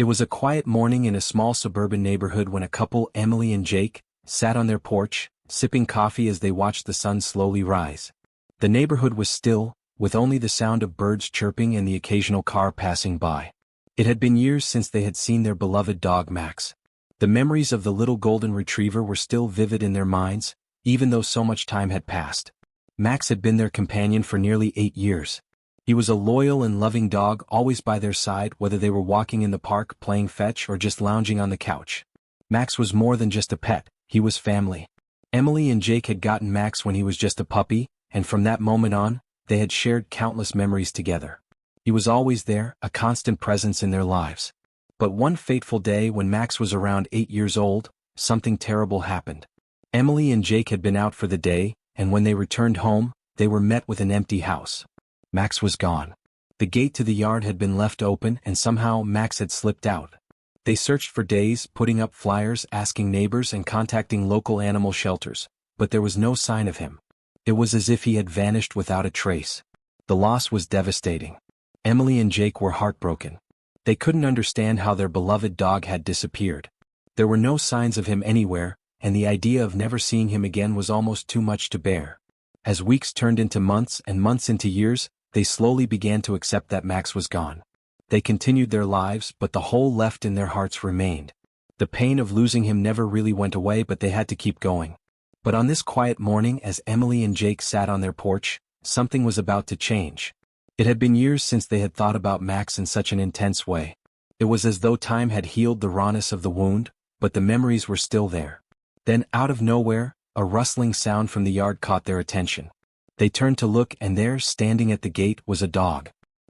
It was a quiet morning in a small suburban neighborhood when a couple, Emily and Jake, sat on their porch, sipping coffee as they watched the sun slowly rise. The neighborhood was still, with only the sound of birds chirping and the occasional car passing by. It had been years since they had seen their beloved dog Max. The memories of the little golden retriever were still vivid in their minds, even though so much time had passed. Max had been their companion for nearly 8 years. He was a loyal and loving dog, always by their side whether they were walking in the park, playing fetch, or just lounging on the couch. Max was more than just a pet, he was family. Emily and Jake had gotten Max when he was just a puppy, and from that moment on, they had shared countless memories together. He was always there, a constant presence in their lives. But one fateful day when Max was around 8 years old, something terrible happened. Emily and Jake had been out for the day, and when they returned home, they were met with an empty house. Max was gone. The gate to the yard had been left open and somehow Max had slipped out. They searched for days, putting up flyers, asking neighbors and contacting local animal shelters, but there was no sign of him. It was as if he had vanished without a trace. The loss was devastating. Emily and Jake were heartbroken. They couldn't understand how their beloved dog had disappeared. There were no signs of him anywhere, and the idea of never seeing him again was almost too much to bear. As weeks turned into months and months into years, they slowly began to accept that Max was gone. They continued their lives, but the hole left in their hearts remained. The pain of losing him never really went away, but they had to keep going. But on this quiet morning, as Emily and Jake sat on their porch, something was about to change. It had been years since they had thought about Max in such an intense way. It was as though time had healed the rawness of the wound, but the memories were still there. Then, out of nowhere, a rustling sound from the yard caught their attention. They turned to look, and there, standing at the gate, was a dog.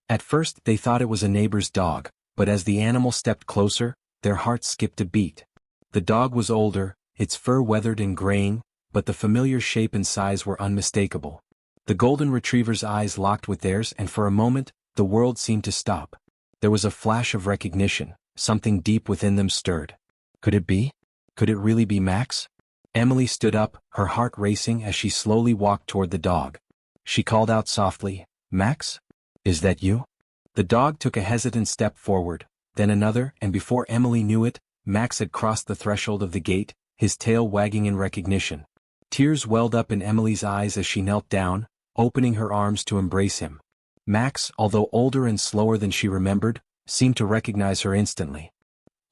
At first, they thought it was a neighbor's dog, but as the animal stepped closer, their hearts skipped a beat. The dog was older, its fur weathered and graying, but the familiar shape and size were unmistakable. The golden retriever's eyes locked with theirs, and for a moment, the world seemed to stop. There was a flash of recognition, something deep within them stirred. Could it be? Could it really be Max? Emily stood up, her heart racing as she slowly walked toward the dog. She called out softly, "Max? Is that you?" The dog took a hesitant step forward, then another, and before Emily knew it, Max had crossed the threshold of the gate, his tail wagging in recognition. Tears welled up in Emily's eyes as she knelt down, opening her arms to embrace him. Max, although older and slower than she remembered, seemed to recognize her instantly.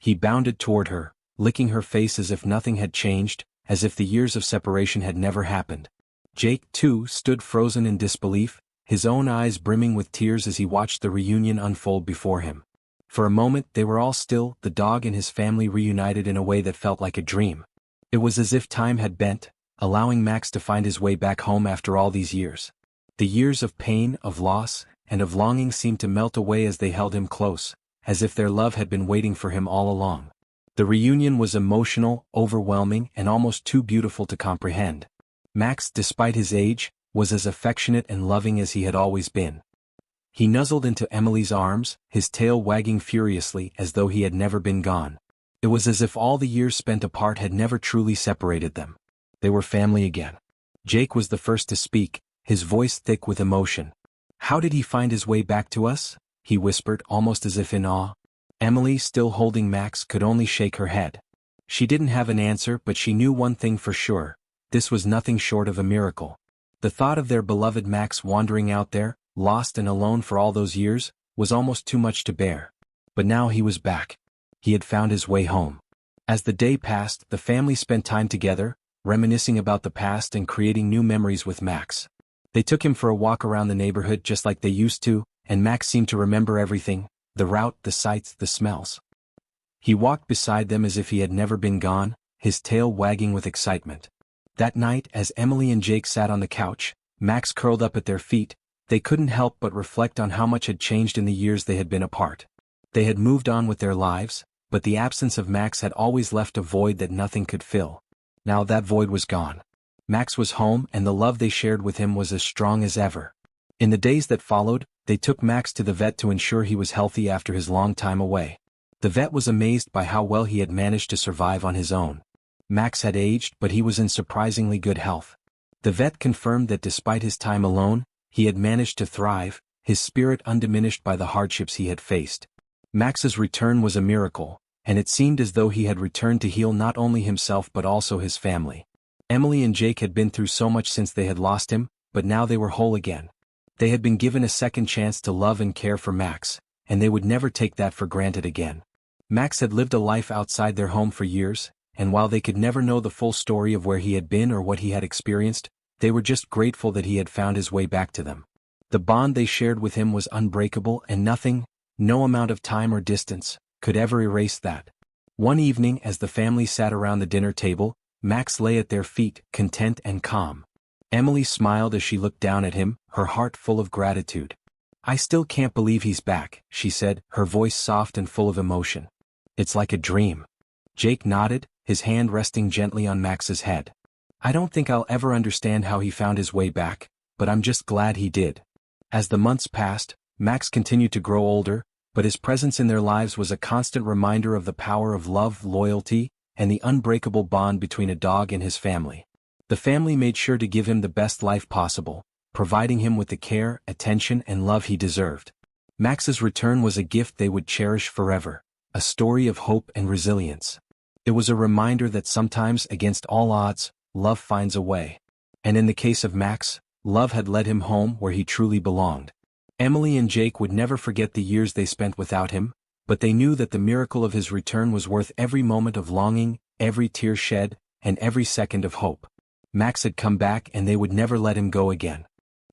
He bounded toward her, licking her face as if nothing had changed, as if the years of separation had never happened. Jake, too, stood frozen in disbelief, his own eyes brimming with tears as he watched the reunion unfold before him. For a moment they were all still, the dog and his family reunited in a way that felt like a dream. It was as if time had bent, allowing Max to find his way back home after all these years. The years of pain, of loss, and of longing seemed to melt away as they held him close, as if their love had been waiting for him all along. The reunion was emotional, overwhelming, and almost too beautiful to comprehend. Max, despite his age, was as affectionate and loving as he had always been. He nuzzled into Emily's arms, his tail wagging furiously as though he had never been gone. It was as if all the years spent apart had never truly separated them. They were family again. Jake was the first to speak, his voice thick with emotion. "How did he find his way back to us?" he whispered, almost as if in awe. Emily, still holding Max, could only shake her head. She didn't have an answer, but she knew one thing for sure: this was nothing short of a miracle. The thought of their beloved Max wandering out there, lost and alone for all those years, was almost too much to bear. But now he was back. He had found his way home. As the day passed, the family spent time together, reminiscing about the past and creating new memories with Max. They took him for a walk around the neighborhood just like they used to, and Max seemed to remember everything: the route, the sights, the smells. He walked beside them as if he had never been gone, his tail wagging with excitement. That night, as Emily and Jake sat on the couch, Max curled up at their feet, they couldn't help but reflect on how much had changed in the years they had been apart. They had moved on with their lives, but the absence of Max had always left a void that nothing could fill. Now that void was gone. Max was home, and the love they shared with him was as strong as ever. In the days that followed, they took Max to the vet to ensure he was healthy after his long time away. The vet was amazed by how well he had managed to survive on his own. Max had aged, but he was in surprisingly good health. The vet confirmed that despite his time alone, he had managed to thrive, his spirit undiminished by the hardships he had faced. Max's return was a miracle, and it seemed as though he had returned to heal not only himself but also his family. Emily and Jake had been through so much since they had lost him, but now they were whole again. They had been given a second chance to love and care for Max, and they would never take that for granted again. Max had lived a life outside their home for years, and while they could never know the full story of where he had been or what he had experienced, they were just grateful that he had found his way back to them. The bond they shared with him was unbreakable, and nothing, no amount of time or distance, could ever erase that. One evening as the family sat around the dinner table, Max lay at their feet, content and calm. Emily smiled as she looked down at him, her heart full of gratitude. "I still can't believe he's back," she said, her voice soft and full of emotion. "It's like a dream." Jake nodded, his hand resting gently on Max's head. "I don't think I'll ever understand how he found his way back, but I'm just glad he did." As the months passed, Max continued to grow older, but his presence in their lives was a constant reminder of the power of love, loyalty, and the unbreakable bond between a dog and his family. The family made sure to give him the best life possible, providing him with the care, attention, and love he deserved. Max's return was a gift they would cherish forever, a story of hope and resilience. It was a reminder that sometimes, against all odds, love finds a way. And in the case of Max, love had led him home where he truly belonged. Emily and Jake would never forget the years they spent without him, but they knew that the miracle of his return was worth every moment of longing, every tear shed, and every second of hope. Max had come back and they would never let him go again.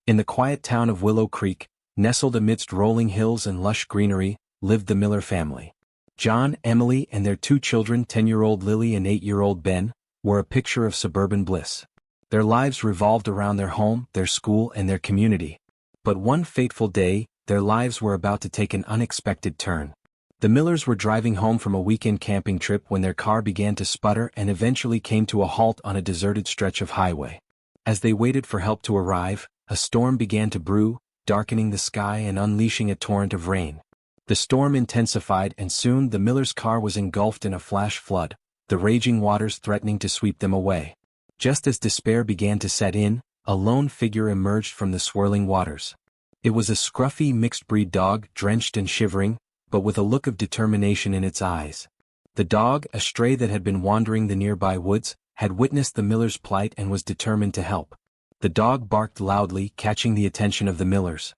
In the quiet town of Willow Creek, nestled amidst rolling hills and lush greenery, lived the Miller family. John, Emily, and their two children, 10-year-old Lily and 8-year-old Ben, were a picture of suburban bliss. Their lives revolved around their home, their school, and their community. But one fateful day, their lives were about to take an unexpected turn. The Millers were driving home from a weekend camping trip when their car began to sputter and eventually came to a halt on a deserted stretch of highway. As they waited for help to arrive, a storm began to brew, darkening the sky and unleashing a torrent of rain. The storm intensified and soon the Millers' car was engulfed in a flash flood, the raging waters threatening to sweep them away. Just as despair began to set in, a lone figure emerged from the swirling waters. It was a scruffy mixed-breed dog, drenched and shivering, but with a look of determination in its eyes. The dog, a stray that had been wandering the nearby woods, had witnessed the Millers' plight and was determined to help. The dog barked loudly, catching the attention of the Millers.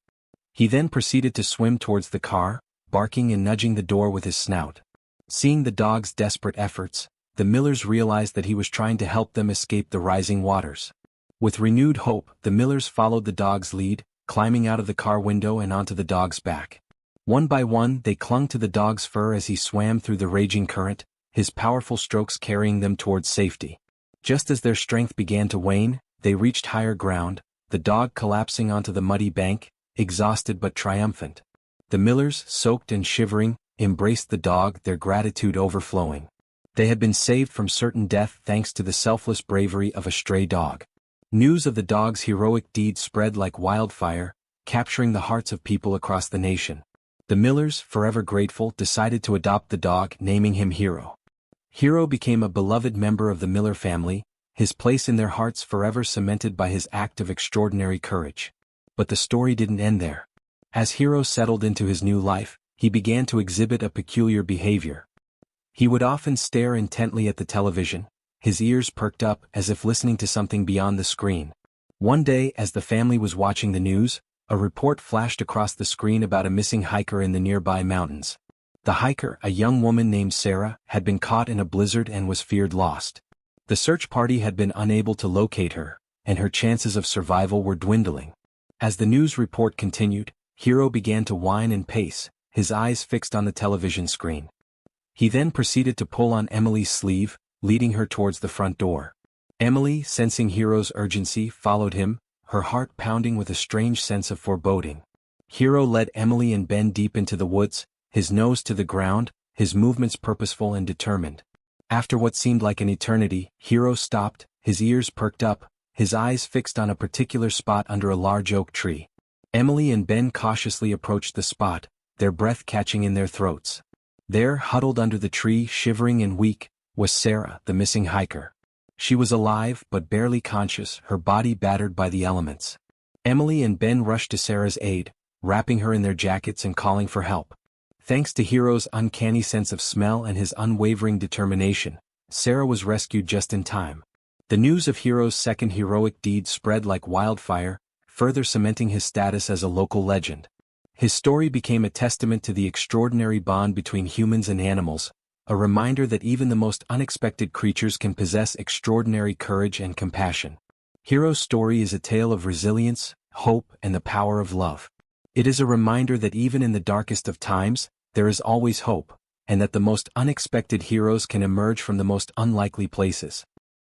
He then proceeded to swim towards the car, barking and nudging the door with his snout. Seeing the dog's desperate efforts, the Millers realized that he was trying to help them escape the rising waters. With renewed hope, the Millers followed the dog's lead, climbing out of the car window and onto the dog's back. One by one, they clung to the dog's fur as he swam through the raging current, his powerful strokes carrying them towards safety. Just as their strength began to wane, they reached higher ground, the dog collapsing onto the muddy bank, exhausted but triumphant. The Millers, soaked and shivering, embraced the dog, their gratitude overflowing. They had been saved from certain death thanks to the selfless bravery of a stray dog. News of the dog's heroic deed spread like wildfire, capturing the hearts of people across the nation. The Millers, forever grateful, decided to adopt the dog, naming him Hero. Hero became a beloved member of the Miller family, his place in their hearts forever cemented by his act of extraordinary courage. But the story didn't end there. As Hero settled into his new life, he began to exhibit a peculiar behavior. He would often stare intently at the television, his ears perked up as if listening to something beyond the screen. One day, as the family was watching the news, a report flashed across the screen about a missing hiker in the nearby mountains. The hiker, a young woman named Sarah, had been caught in a blizzard and was feared lost. The search party had been unable to locate her, and her chances of survival were dwindling. As the news report continued, Hero began to whine and pace, his eyes fixed on the television screen. He then proceeded to pull on Emily's sleeve, leading her towards the front door. Emily, sensing Hero's urgency, followed him, her heart pounding with a strange sense of foreboding. Hero led Emily and Ben deep into the woods, his nose to the ground, his movements purposeful and determined. After what seemed like an eternity, Hero stopped, his ears perked up, his eyes fixed on a particular spot under a large oak tree. Emily and Ben cautiously approached the spot, their breath catching in their throats. There, huddled under the tree, shivering and weak, was Sarah, the missing hiker. She was alive but barely conscious, her body battered by the elements. Emily and Ben rushed to Sarah's aid, wrapping her in their jackets and calling for help. Thanks to Hero's uncanny sense of smell and his unwavering determination, Sarah was rescued just in time. The news of Hero's second heroic deed spread like wildfire, further cementing his status as a local legend. His story became a testament to the extraordinary bond between humans and animals, a reminder that even the most unexpected creatures can possess extraordinary courage and compassion. Hero's story is a tale of resilience, hope, and the power of love. It is a reminder that even in the darkest of times, there is always hope, and that the most unexpected heroes can emerge from the most unlikely places.